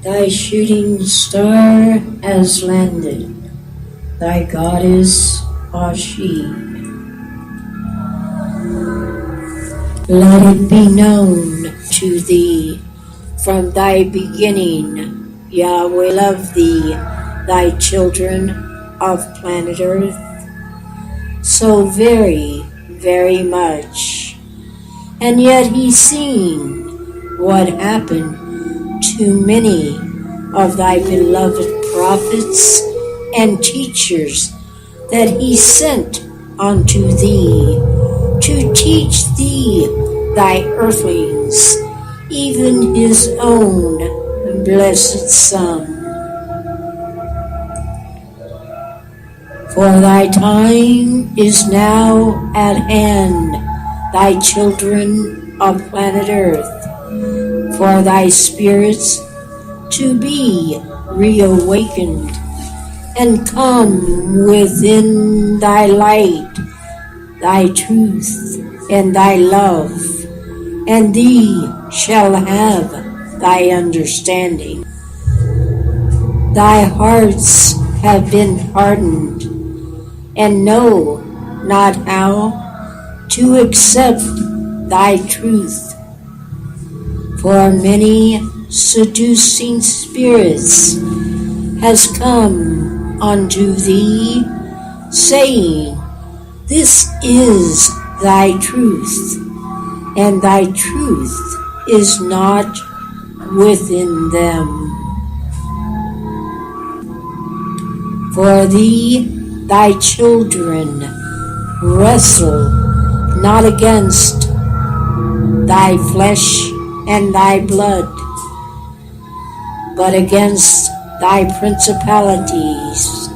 Thy shooting star has landed, thy goddess Ashie. Let it be known to thee from thy beginning, Yahweh loved thee, thy children of planet Earth, so very, very much. And yet he's seen what happened to many of thy beloved prophets and teachers that he sent unto thee to teach thee thy earthlings, even his own blessed Son. For thy time is now at hand, thy children of planet Earth, for thy spirits to be reawakened and come within thy light, thy truth, and thy love, and thee shall have thy understanding. Thy hearts have been hardened, and know not how to accept thy truth. For many seducing spirits has come unto thee, saying, this is thy truth, and thy truth is not within them. For thee, thy children wrestle not against thy flesh and thy blood, but against thy principalities,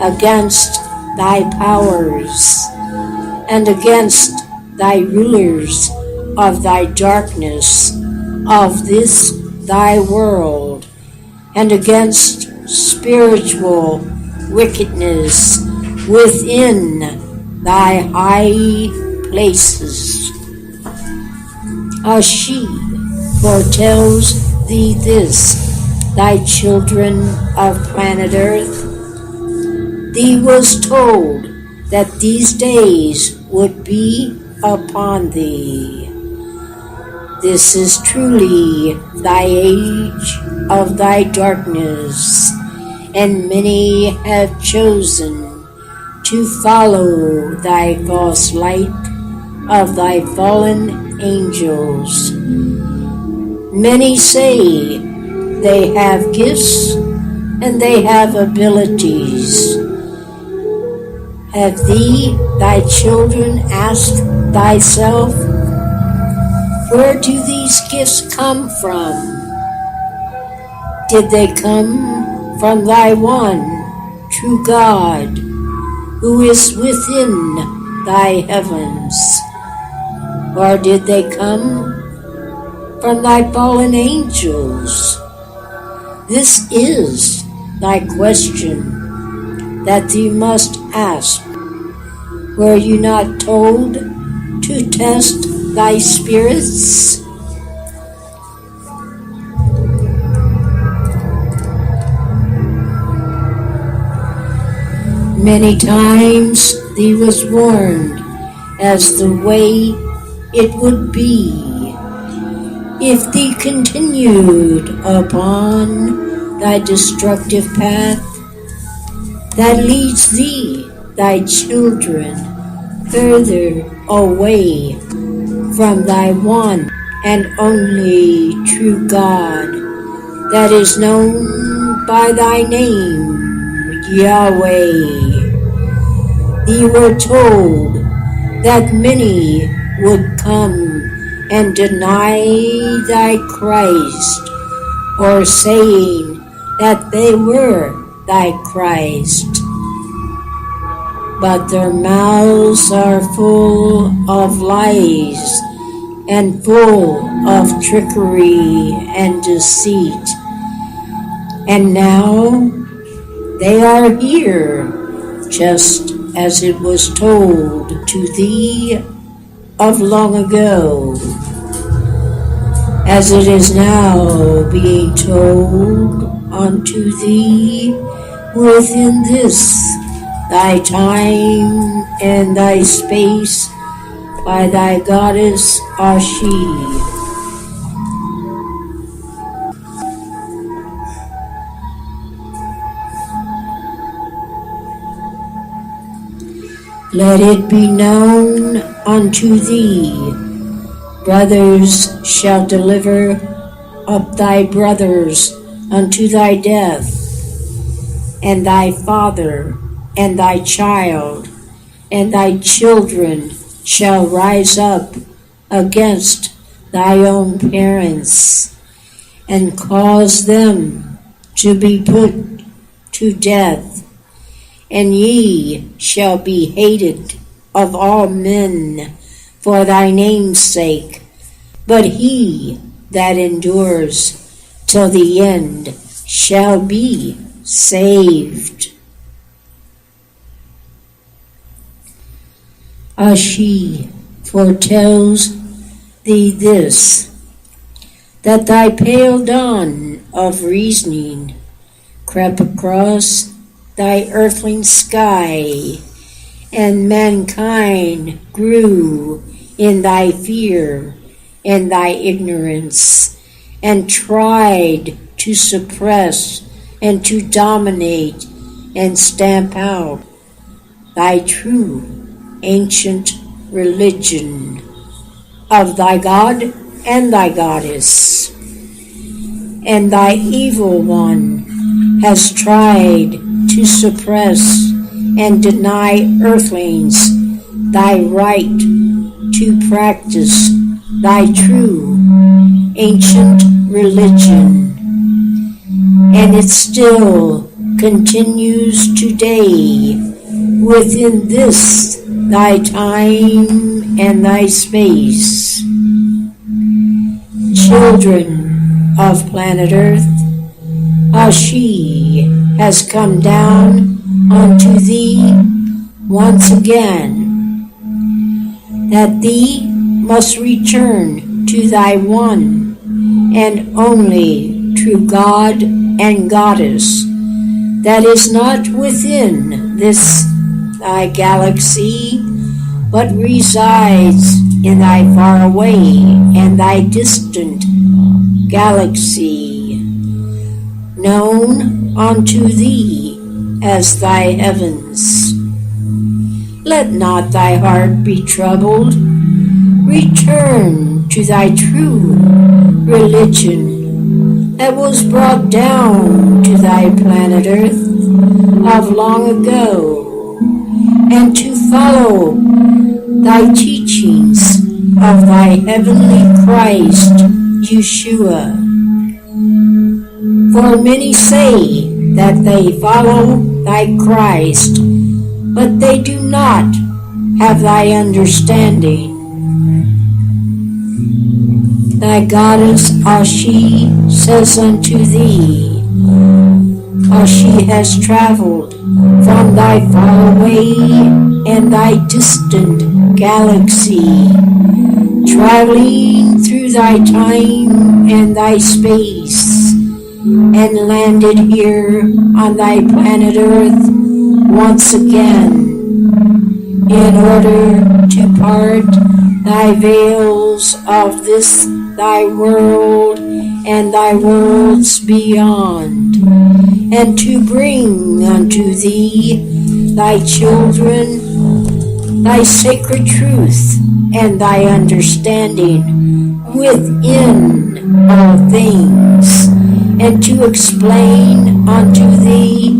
against thy powers, and against thy rulers of thy darkness of this thy world, and against spiritual wickedness within thy high places. Ashie foretells thee this, thy children of planet Earth. Thee was told that these days would be upon thee. This is truly thy age of thy darkness, and many have chosen to follow thy false light of thy fallen angels. Many say they have gifts and they have abilities. Have thee, thy children, asked thyself, where do these gifts come from? Did they come from thy one true God, who is within thy heavens? Or did they come from thy fallen angels? This is thy question that thee must ask. Were you not told to test thy spirits? Many times thee was warned as the way it would be if thee continued upon thy destructive path that leads thee, thy children, further away from thy one and only true God that is known by thy name, Yahweh. Thee were told that many would come and deny thy Christ, or saying that they were thy Christ. But their mouths are full of lies and full of trickery and deceit. And now they are here, just as it was told to thee of long ago. as it is now being told unto thee within this thy time and thy space by thy goddess Ashie. Let it be known unto thee, brothers shall deliver up thy brothers unto thy death, and thy father and thy child and thy children shall rise up against thy own parents, and cause them to be put to death. And ye shall be hated of all men for thy name's sake, but he that endures till the end shall be saved. Ashie foretells thee this, that thy pale dawn of reasoning crept across thy earthling sky, and mankind grew in thy fear and thy ignorance, and tried to suppress and to dominate and stamp out thy true ancient religion of thy God and thy goddess. And thy evil one has tried to suppress and deny earthlings thy right to practice thy true ancient religion. And it still continues today within this thy time and thy space. Children of planet Earth, Ashie has come down unto thee once again, that thee must return to thy one and only true God and Goddess, that is not within this thy galaxy, but resides in thy faraway and thy distant galaxy, known unto thee as thy heavens. Let not thy heart be troubled. Return to thy true religion that was brought down to thy planet Earth of long ago, and to follow thy teachings of thy heavenly Christ, Yeshua. For many say that they follow thy Christ, but they do not have thy understanding. Thy goddess Ashie says unto thee, Ashie has traveled from thy faraway and thy distant galaxy, traveling through thy time and thy space, and landed here on thy planet Earth once again, in order to part thy veils of this thy world and thy worlds beyond, and to bring unto thee thy children thy sacred truth and thy understanding within all things, and to explain unto thee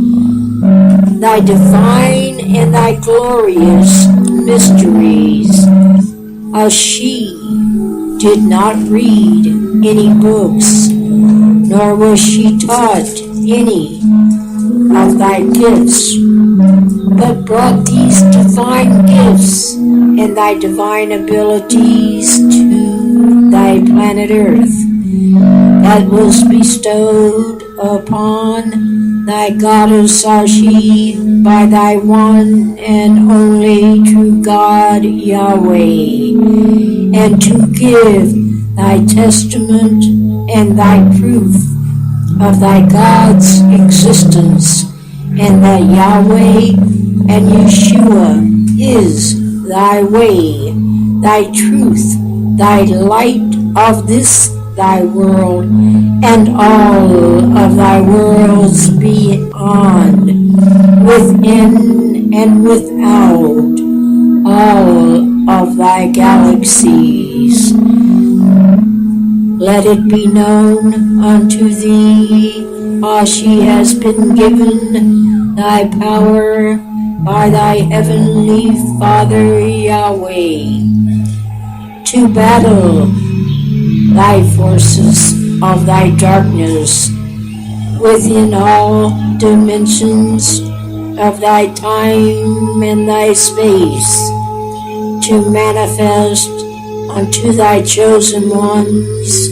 thy divine and thy glorious mysteries. Ashie did not read any books, nor was she taught any of thy gifts, but brought these divine gifts and thy divine abilities to thy planet Earth, that was bestowed upon thy goddess Ashie by thy one and only true God Yahweh, and to give thy testament, and thy proof of thy God's existence, and that Yahweh and Yeshua is thy way, thy truth, thy light of this thy world, and all of thy worlds beyond, within and without, all of thy galaxies. Let it be known unto thee, Ashie has been given thy power by thy heavenly Father Yahweh to battle thy forces of thy darkness within all dimensions of thy time and thy space, to manifest unto thy chosen ones,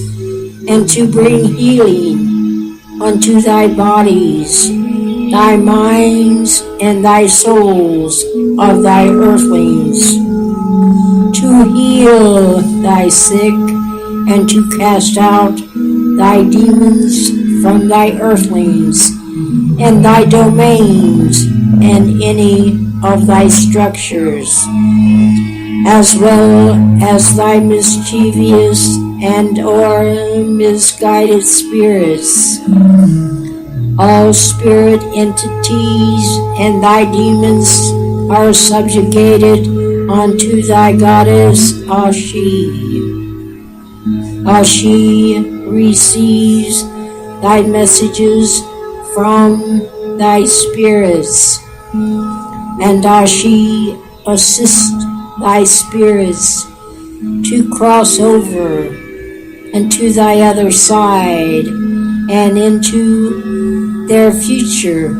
and to bring healing unto thy bodies, thy minds, and thy souls of thy earthlings, to heal thy sick, and to cast out thy demons from thy earthlings, and thy domains, and any of thy structures, as well as thy mischievous and or misguided spirits. All spirit entities and thy demons are subjugated unto thy goddess Ashie. Ashie receives thy messages from thy spirits, and Ashie assists thy spirits to cross over into thy other side and into their future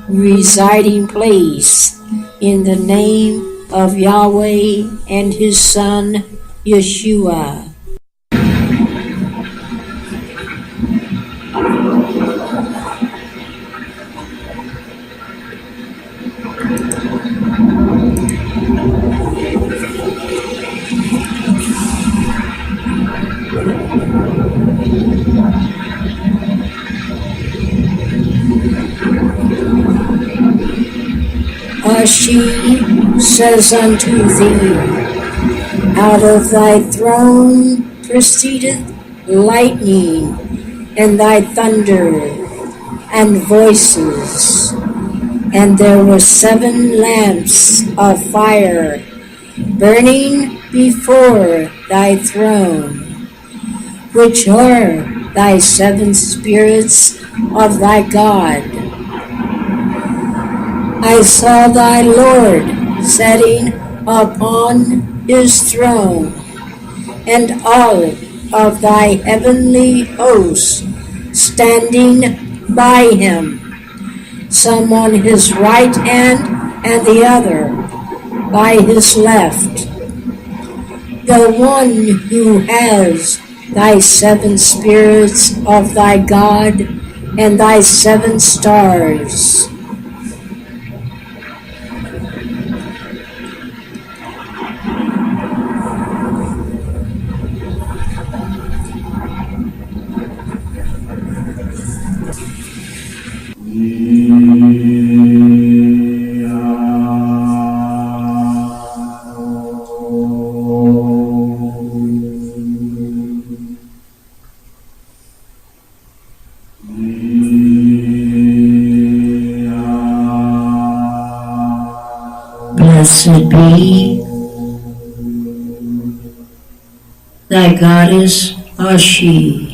residing place, in the name of Yahweh and his Son Yeshua. Ashie says unto thee, out of thy throne proceedeth lightning, and thy thunder, and voices, and there were 7 lamps of fire burning before thy throne, which are thy 7 spirits of thy God. I saw thy Lord sitting upon his throne, and all of thy heavenly hosts standing by him, some on his right hand and the other by his left. The one who has thy 7 spirits of thy God and thy 7 stars. Blessed be thy goddess Ashie.